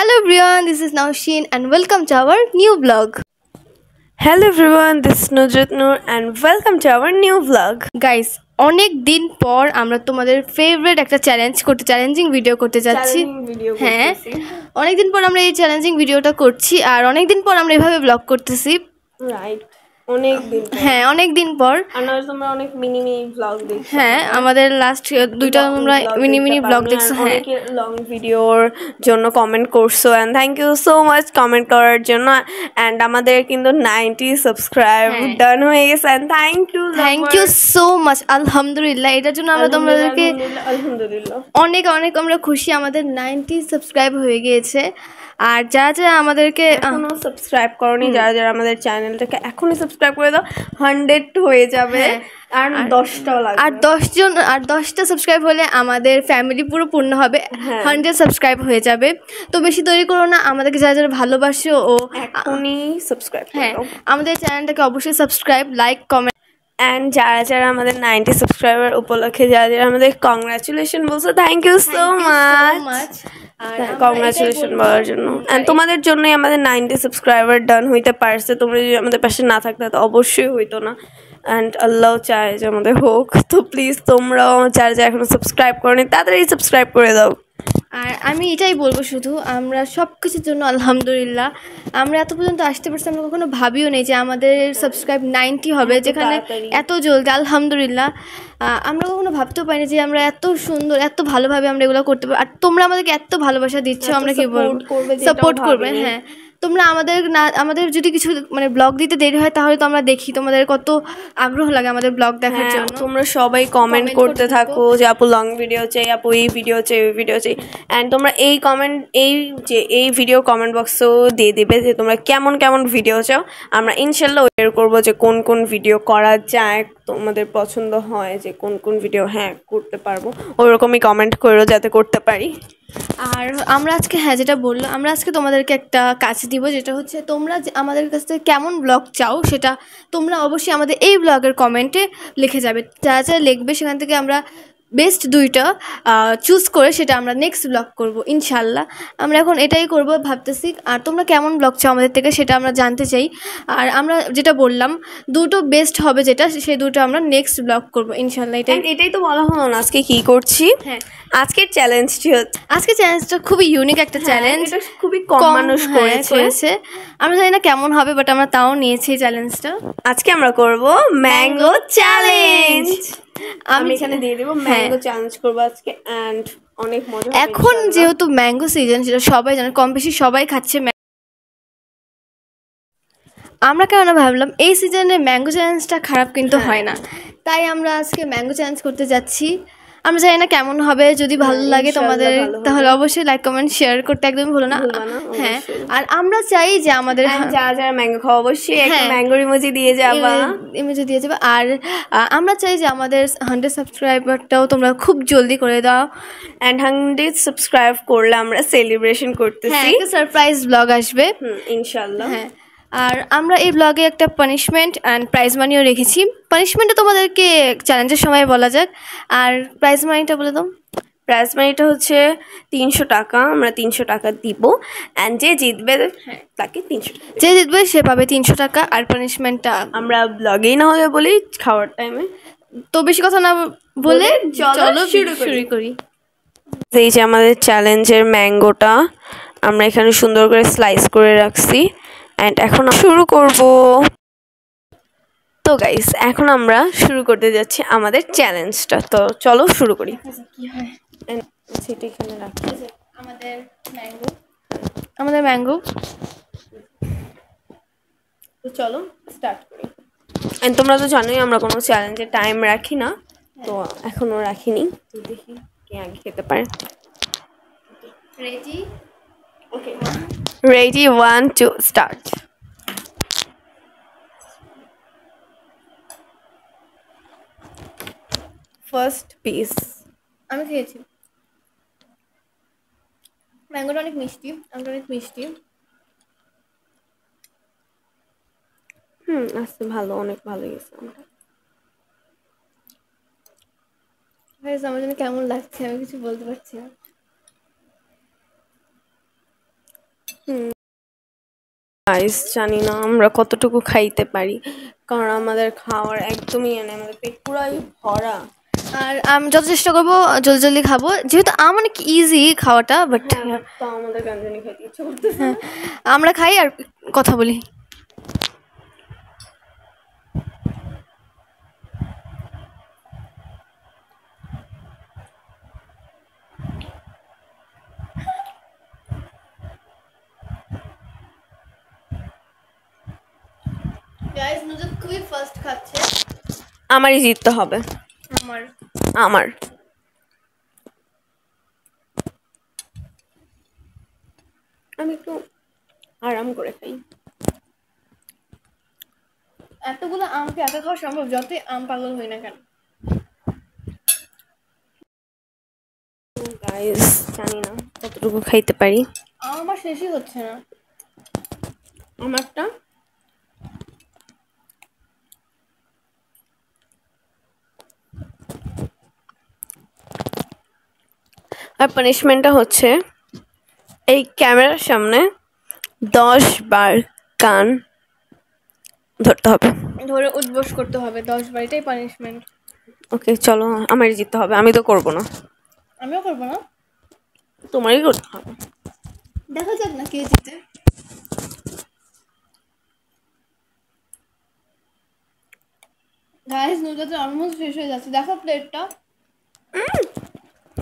Hello everyone, this is Nausheen and welcome to our new vlog. Hello everyone, this is Nujrat Noor and welcome to our new vlog. Guys, অনেক দিন পর আমরা তোমাদের favourite একটা challenging video করতে যাচ্ছি। হ্যাঁ, অনেক দিন পর আমরা এই চ্যালেঞ্জিং ভিডিওটা করছি আর অনেক দিন পর আমরা এভাবে ব্লগ করতেছি। রাইট, অনেক দিন পর আমরা তোমরা অনেক মিনি ব্লগ দেখছো। হ্যাঁ, আমাদের লাস্ট দুইটা আমরা মিনি ব্লগ দেখছো। হ্যাঁ, অনেক লং ভিডিওর জন্য কমেন্ট করছো and thank you so much comment করার জন্য। এন্ড আমাদের কিন্তু 90 সাবস্ক্রাইব ডান হয়ে গেছে and thank you so much. আলহামদুলিল্লাহ, এটার জন্য আমরা তোমাদেরকে আলহামদুলিল্লাহ অনেক আমরা খুশি। আমাদের 90 সাবস্ক্রাইব হয়ে গিয়েছে। আর যারা আমাদেরকে এখনো সাবস্ক্রাইব করনি, যারা আমাদের চ্যানেলটাকে এখনই সাবস্ক্রাইব করে দাও, 100 হয়ে যাবে। আর 10টাও লাগবে, আর 10টা সাবস্ক্রাইব হলে আমাদের ফ্যামিলি পুরো পূর্ণ হবে। 100 সাবস্ক্রাইব হয়ে যাবে। তো বেশি দেরি করো না, আমাদেরকে যারা ভালোবাসো ও এখনই সাবস্ক্রাইব করো। হ্যাঁ, আমাদের চ্যানেলটাকে অবশ্যই সাবস্ক্রাইব, লাইক, কমেন্ট। অ্যান্ড যারা আমাদের 90 সাবস্ক্রাইবার উপলক্ষে যারা আমাদের কংগ্রাচুলেশন বলছো, thank you so much congratulation বলার জন্য। অ্যান্ড তোমাদের জন্যই আমাদের 90 সাবস্ক্রাইবার ডান হইতে পারছে। তোমরা যদি আমাদের পাশে না থাকতে তো অবশ্যই হইতো না। অ্যান্ড আল্লাহ চায় যে আমাদের হোক। তো প্লিজ তোমরাও যারা এখনো সাবস্ক্রাইব করনি তাড়াতাড়ি সাবস্ক্রাইব করে দাও। আর আমি এটাই বলবো, শুধু আমরা সব কিছুর জন্য আলহামদুলিল্লাহ। আমরা এত পর্যন্ত আসতে পারছি, আমরা কখনো ভাবিও নেই যে আমাদের সাবস্ক্রাইব 90 হবে, যেখানে এত জলদি। আলহামদুলিল্লাহ, আমরা কখনো ভাবতেও পারিনি যে আমরা এত সুন্দর, এত ভালোভাবে আমরা এগুলো করতে পারি। আর তোমরা আমাদেরকে এত ভালোবাসা দিচ্ছ, আমরা কি বলবো, সাপোর্ট করবে। হ্যাঁ, তোমরা আমাদের যদি কিছু ব্লগ দিতে দেরি হয় তাহলে তো আমরা দেখি তোমাদের কত আগ্রহ লাগে আমাদের ব্লগ দেখার জন্য। তোমরা সবাই কমেন্ট করতে থাকো যে আপু লং ভিডিও চাই, আপু এই ভিডিও চাই, ওই ভিডিও চাই। অ্যান্ড তোমরা এই ভিডিও কমেন্ট বক্সেও দিয়ে দিবে যে তোমরা কেমন ভিডিও চাও। আমরা ইনশাল্লাহ ওয়ের করবো যে কোন ভিডিও করা যায়, তোমাদের পছন্দ হয় যে কোন ভিডিও করতে পারবো, ওইরকমই কমেন্ট করো যাতে করতে পারি। আর আমরা আজকে যেটা বললো, আমরা আজকে তোমাদেরকে একটা কাজ দিব, যেটা হচ্ছে তোমরা আমাদের কাছ থেকে কেমন ব্লগ চাও সেটা তোমরা অবশ্যই আমাদের এই ব্লগের কমেন্টে লিখে যাবে। যারা লিখবে সেখান থেকে আমরা বেস্ট 2টা চুজ করে সেটা আমরা নেক্সট ব্লগ করব ইনশাল্লাহ। আমরা এখন এটাই করব ভাবতেছি। আর তোমরা কেমন ব্লগ চাও আমাদের থেকে সেটা আমরা জানতে চাই। আর আমরা যেটা বললাম, দুটো বেস্ট হবে যেটা, সেই দুটো আমরা নেক্সট ব্লগ করব ইনশাল্লাহ। এটাই তো বলা হলো না আজকে কি করছি। হ্যাঁ, আজকের চ্যালেঞ্জটা খুবই ইউনিক একটা চ্যালেঞ্জ, খুবই কম মানুষ করেছে। আমরা জানি না কেমন হবে, বাট আমরা তাও নিয়েছি চ্যালেঞ্জটা। আজকে আমরা করব ম্যাঙ্গো চ্যালেঞ্জ। আমি এখানে দিয়ে দেব ম্যাঙ্গো চ্যালেঞ্জ করব আজকে। এন্ড অনেক মজা হবে। এখন যেহেতু ম্যাঙ্গো সিজন, সেটা সবাই জানে, কম বেশি সবাই খাচ্ছে। আমরা কেন ভাবলাম এই সিজনে ম্যাঙ্গো চ্যালেঞ্জটা খারাপ কিন্তু হয় না, তাই আমরা আজকে ম্যাঙ্গো চ্যালেঞ্জ করতে যাচ্ছি। আমরা জানি না কেমন হবে, যদি ভালো লাগে তোমাদের তাহলে অবশ্যই লাইক, কমেন্ট, শেয়ার করতে একদমই ভুলো না। হ্যাঁ, আর আমরা চাই যে আমাদের যারা ম্যাঙ্গো খাওয়া অবশ্যই একটা ম্যাঙ্গোর ইমোজি দিয়ে যাবা। আর আমরা চাই যে আমাদের 100 সাবস্ক্রাইবারটাও তোমরা খুব জলদি করে দাও। অ্যান্ড 100 সাবস্ক্রাইব করলে আমরা সেলিব্রেশন করতেছি, একটা সারপ্রাইজ ব্লগ আসবে ইনশাআল্লাহ। হ্যাঁ, আর আমরা এই ব্লগে একটা পানিশমেন্ট অ্যান্ড প্রাইজ মানিও রেখেছি। পানিশমেন্টটা তোমাদেরকে চ্যালেঞ্জের সময় বলা যাক, আর প্রাইজ মানিটা বলে দাও। প্রাইজ মানিটা হচ্ছে 300 টাকা। আমরা 300 টাকা দিব। অ্যান্ড যে জিতবে তাকে 300 টাকা, যে জিতবে সে পাবে 300 টাকা। আর পানিশমেন্টটা আমরা ব্লগেই না হলে বলি খাওয়ার টাইমে। তো বেশি কথা না বলে চলো শুরু করি। এই যে আমাদের চ্যালেঞ্জের ম্যাঙ্গোটা আমরা এখানে সুন্দর করে স্লাইস করে রাখছি। অ্যান্ড এখন শুরু করব। তো গাইস, এখন আমরা শুরু করতে যাচ্ছি আমাদের চ্যালেঞ্জটা। তো চলো শুরু করি। কি হয় সেটা এখানে রাখি। আমাদের ম্যাঙ্গো। তো চলো স্টার্ট করি। এন্ড তোমরা তো জানোই আমরা কোনো চ্যালেঞ্জের টাইম রাখি না, তো এখনো রাখিনি। তো দেখি কে আগে খেতে পারে। রেডি? ওকে, রেডি, 1 2 স্টার্ট। ফার্স্ট পিস আমি খেয়েছি। ম্যাঙ্গোটা অনেক মিষ্টি, আচ্ছা, ভালো, অনেক ভালো গেছে। আমার জন্য কেমন লাগছে আমি কিছু বলতে পারছি না। গাইস জানি না আমরা কতটুকু খাইতে পারি, কারণ আমাদের খাওয়ার একদমই আমাদের পেট পুরাই ভরা। আর আমি যত চেষ্টা করবো জলদি জলদি খাবো, যেহেতু অনেক ইজি খাওয়াটা, বাট আমাদের গাঞ্জানি খাইতে ইচ্ছে করতেছে। আমরা খাই আর কথা বলি। গাইস নুজত খুবই ফার্স্ট খাচ্ছে। আমারই জিততে হবে। আমার আমি একটু আরাম করে খাই। এতগুলো আমকে একা খাওয়া সম্ভব, যতই আম পাগল হই না কেন। গাইস জানি না কতটুকু খাইতে পারি। আমার শেষই হচ্ছে না। আমারটা আর পানিশমেন্টটা হচ্ছে এই ক্যামেরার সামনে 10 বার কান ধরতে হবে, ধরে উঠবোস করতে হবে 10 বার, এটাই পানিশমেন্ট। ওকে চলো আমারই জিততে হবে, আমি তো করবো না। আমিও করবো না, তোমারই করতে হবে। দেখা যাক না কে জিতে। গাইস নুজত অলমোস্ট শেষ হয়ে যাচ্ছে, দেখো প্লেটটা।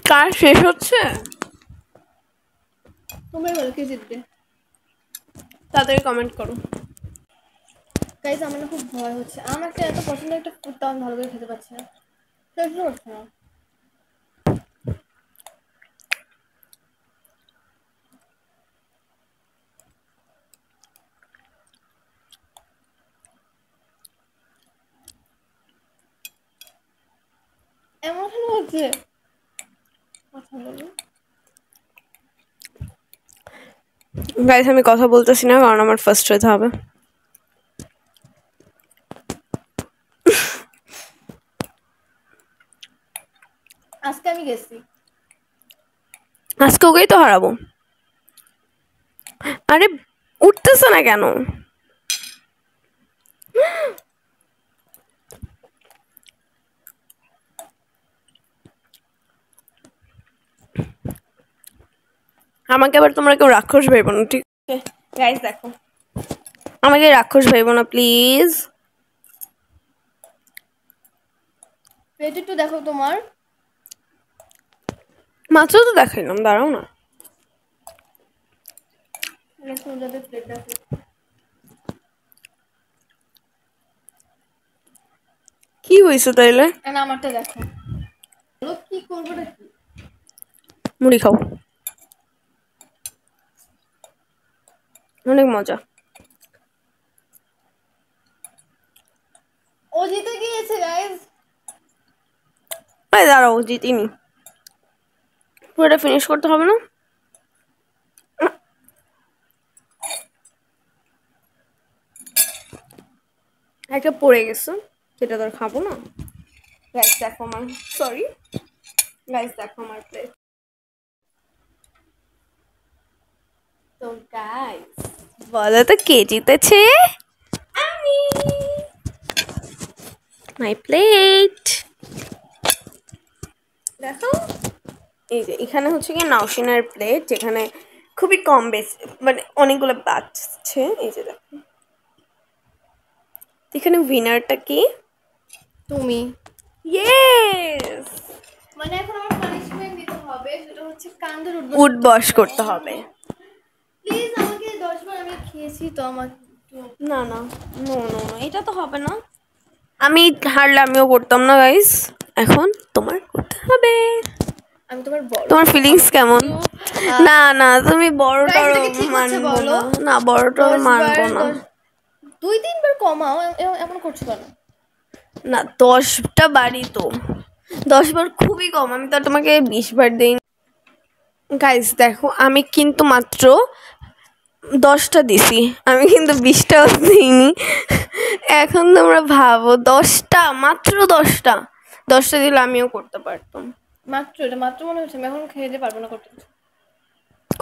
কার শেষ হচ্ছে? তোমরা বলো কে জিতবে, তাড়াতাড়ি কমেন্ট করো। গাইস আমার না খুব ভয় হচ্ছে, আমার একটা এত পছন্দের একটা ফুড তো আমি ভালো করে খেতে পারছি না, শেষ হচ্ছে না। এমন হচ্ছে কথা বলো। গাইস আমি কথা বলতেছি না কারণ আমার ফার্স্ট হতে হবে। আজকে আমি গেছি, আজকে ওকেই তো হারাবো। আরে উঠতেছে না কেন? আমাকে আবার তোমরা কেউ রাক্ষস ভাইবো না, ঠিক আছে? গাইস দেখো, আমাকে রাক্ষস ভাইবো না প্লিজ। প্লেট একটু দেখো তোমার। মাত্র তো দেখাইলাম, দাঁড়াও না। প্লেট দেখো। কি হয়েছে তাইলে? আমারটা দেখো, কি করবো নাকি? মুড়ি খাও, অনেক মজা। ও জিতে গিয়েছে গাইস। এই দাঁড়াও, জিতিনি, পুরোটা ফিনিশ করতে হবে না? একটা পড়ে গেছে, সেটা তো আর খাবো না। গাইস দেখো আমার, সরি গাইস দেখো আমার প্লেট। তো গাইস বলো তো কে জিতেছে? আমি। মাই প্লেট দেখো, এই যে এখানে হচ্ছে কি নাওশিনের প্লেট, যেখানে খুবই কম বেশি মানে অনেকগুলো বাচ্চছে। এই যে দেখো, এখানে উইনারটা কি? তুমি। ইয়েস, মানে এখন আমার পানিশমেন্ট দিতে হবে, সেটা হচ্ছে কান্দে উঠবস করতে হবে। প্লিজ আমাকে 10 বার, আমি খেয়েছি তো আমার। না না, নো নো নো, এটা তো হবে না। আমি হারলে আমিও করতাম না গাইস, এখন তোমার করতে হবে। আমি তোমার বড়, তোমার ফিলিংস কেমন? না না, তুমি বড়টা মানবো না, না বড়টা মানবো না। 2-3 বার কমাও, এমন করছো কেন? না 10টা বারই তো, 10 বার খুবই কম, আমি তো তোমাকে 20 বার দিই। গাইস দেখো, আমি কিন্তু মাত্র 10টা দিছি, আমি কিন্তু 20টাও দিইনি। এখন তোমরা ভাবো, 10টা, মাত্র 10টা, 10টা দিলে আমিও করতে পারতাম। মাত্র, এটা মাত্র মনে হচ্ছে, আমি এখন খেয়ে যেতে পারবো না, করতে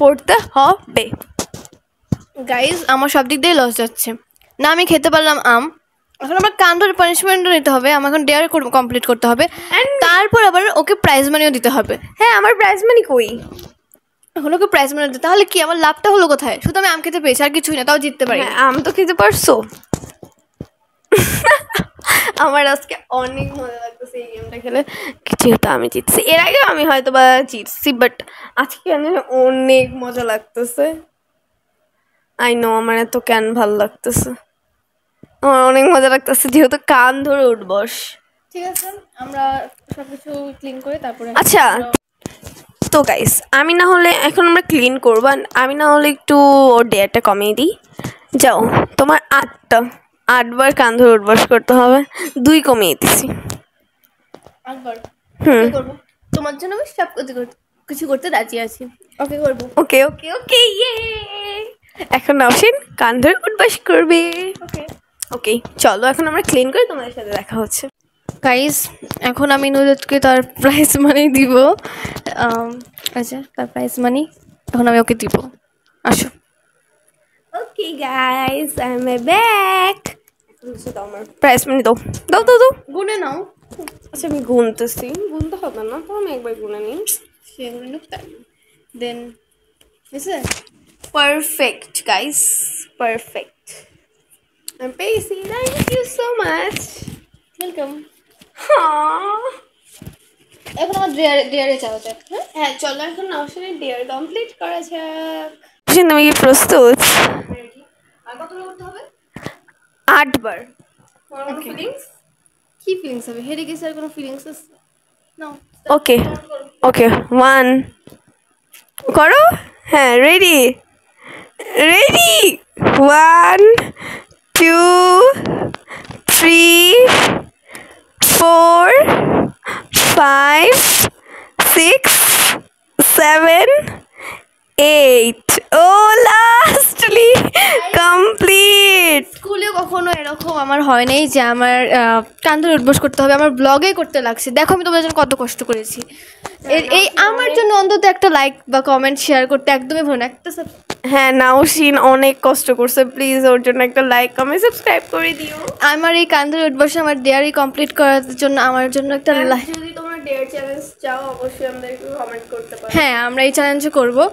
করতে হবে। গাইজ আমার সব দিক দিয়ে লস যাচ্ছে। না আমি খেতে পারলাম আম, এখন আমার কান ধরে পানিশমেন্টও নিতে হবে, আমার এখন ডেয়ার কমপ্লিট করতে হবে, তারপর আবার ওকে প্রাইজ মানিও দিতে হবে। হ্যাঁ আমার প্রাইজ মানি কই? এখন ওকে প্রাইজ মানি দিতে, তাহলে কি আমার লাভটা হলো কোথায়? শুধু আমি আম খেতে পেয়েছি আর কিছুই না, তাও জিততে পারি। আম তো খেতে পারছো। আমার আজকে অনেক মজা লাগতেছে এই গেমটা খেলে, যেহেতু আমি জিতছি। এর আগে আমি হয়তো বা জিতছি, বাট আজকে আমি অনেক মজা লাগতেছে। আই নো আমার এত কেন ভালো লাগতেছে, আমার অনেক মজা লাগতেছে, যেহেতু কান ধরে উঠবস। ঠিক আছে আমরা সবকিছু ক্লিন করে তারপরে। আচ্ছা তো গাইস আমি না হলে এখন আমরা ক্লিন করবো, আমি না হলে একটু ওর ডেয়ারটা কমিয়ে দিই। যাও তোমার 8বার কান ধরে উঠবস করতে হবে, 2 কমিয়ে দিছি। 8বার? হুম করবো, তোমার জন্য আমি সব কিছু করতে রাজি আছি। ওকে করবো। ওকে ওকে ওকে ইয়ে। এখন নাওশিন কান ধরে উঠবস করবে। ওকে ওকে চলো এখন আমরা ক্লিন করে তোমাদের সাথে দেখা হচ্ছে। গাইস এখন আমি নুরুদকে তার প্রাইজ মানি দিব। আচ্ছা তার প্রাইজ মানি এখন আমি ওকে দিব, আসো। Okay guys I am back. আমার প্রাইজ মানি দাও দাও দাও দাও। গুনে নাও। আচ্ছা আমি গুনতেছি, গুনতে হবে না তো, আমি একবার গুনে নিই। সেগুলো দেন এসে পারফেক্ট গাইস, পারফেক্ট। আমি পেয়েছি, thank you so much. Welcome. হ্যাঁ এখন আমার ডেয়ারে যাওয়া যাক। হ্যাঁ চলো এখন নাওশিনের ডেয়ার কমপ্লিট করা যাক। তুমি কি প্রস্তুত? আর কতটা করতে হবে? 8বার। ফিলিংস কি ফিলিংস হবে? হেরে গেছে আর কোনো ফিলিংস আছে? নাও। ওকে ওকে 1 করো। হ্যাঁ রেডি রেডি 1 2 3 4 5 6 7 8 ও লাস্টলি কমপ্লিট। স্কুলে কখনো এরকম আমার হয় নাই যে আমার কান ধরে উঠবস করতে হবে, আমার ব্লগে করতে লাগছে। দেখো আমি তোমাদের জন্য কত কষ্ট করেছি। এই আমার জন্য অন্তত একটা লাইক বা কমেন্ট শেয়ার করতে একদমই ভুলো না। একটা হ্যাঁ নাওশিন অনেক কষ্ট করছে, প্লিজ ওর জন্য একটা লাইক কমেন্ট সাবস্ক্রাইব করে দিও। আমার এই কান ধরে উঠবসে আমার ডেয়ারি কমপ্লিট করার জন্য আমার জন্য একটা লাইক। যদি তোমরা ডেয়ার চ্যালেঞ্জ চাও অবশ্যই আমাদেরকে কমেন্ট করতে পারো। হ্যাঁ আমরা এই চ্যালেঞ্জও করবো।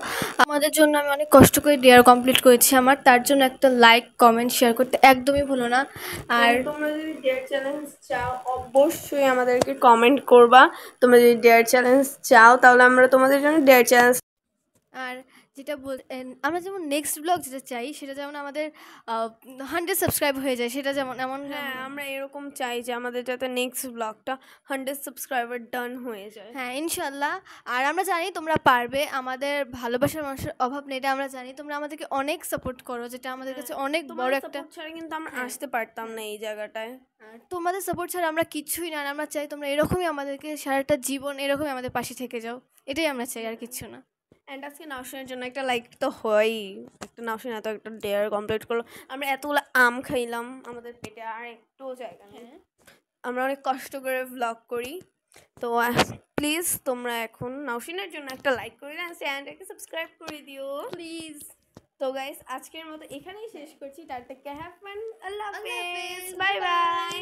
আমাদের জন্য আমি অনেক কষ্ট করে ডেয়ার কমপ্লিট করেছি, আমার তার জন্য একটা লাইক কমেন্ট শেয়ার করতে একদমই ভুলো না। আর তোমরা যদি ডেয়ার চ্যালেঞ্জ চাও অবশ্যই আমাদেরকে কমেন্ট করবা। তোমরা যদি ডেয়ার চ্যালেঞ্জ চাও তাহলে আমরা তোমাদের জন্য ডেয়ার চ্যালেঞ্জ। আর যেটা আমরা যেমন নেক্সট ব্লগ যেটা চাই সেটা যেমন আমাদের 100 সাবস্ক্রাইব হয়ে যায়, সেটা যেমন এমন। হ্যাঁ আমরা এরকম চাই যে আমাদের যাতে নেক্সট ব্লগটা 100 সাবস্ক্রাইবার ডান হয়ে যায়। হ্যাঁ ইনশাল্লাহ। আর আমরা জানি তোমরা পারবে, আমাদের ভালোবাসার মানুষের অভাব নেই, এটা আমরা জানি। তোমরা আমাদেরকে অনেক সাপোর্ট করো, যেটা আমাদের কাছে অনেক বড় একটা। ছাড়া কিন্তু আমরা আসতে পারতাম না এই জায়গাটায়। আর তোমাদের সাপোর্ট ছাড়া আমরা কিছুই না। আমরা চাই তোমরা এরকমই আমাদেরকে সারাটা জীবন এরকমই আমাদের পাশে থেকে যাও, এটাই আমরা চাই, আর কিছু না। অ্যান্ড আজকে নাওশিনের জন্য একটা লাইক তো হয়ই, একটা নাওশিন এত একটা ডেয়ার কমপ্লিট করলো, আমরা এতগুলো আম খাইলাম, আমাদের পেটে আর একটু জায়গা নেই। আমরা অনেক কষ্ট করে ভ্লগ করি, তো প্লিজ তোমরা এখন নাওশিনের জন্য একটা লাইক করে দিও, চ্যানেলটাকে সাবস্ক্রাইব করে দিও প্লিজ। তো গাইস আজকের মতো এখানেই শেষ করছি। টাটা, হ্যাভ ফান, আল্লাহ হাফেজ, বাই বাই।